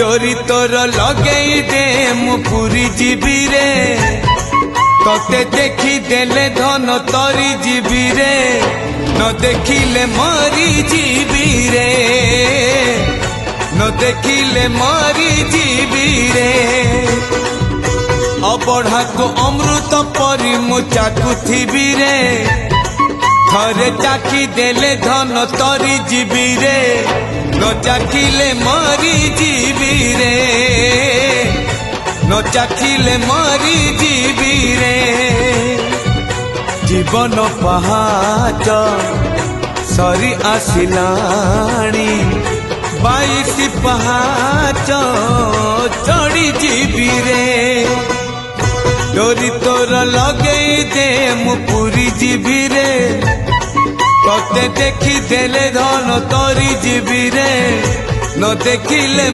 डोरी तोर लगेई दे मु पूरी जीवी रे तोते देखी देले धन तरी जीवी रे न देखिले मरी जीवी रे न देखिले मरी जीवी रे अबढ़ा को अमृत परी मु चाकुथिबी रे थरे चाखी देले धन तरी जीवी रे न चाखिले मरी जीवी रे न चाखिले मरी जीवी रे जीवन पहाच सरी आसिलाणी 22 पहाच चढ़ी जीवी रे डोरी तोर लगेई दे मु पूरी जीवी रे तोते देखी देले धन तरी जीवी रे न देखिले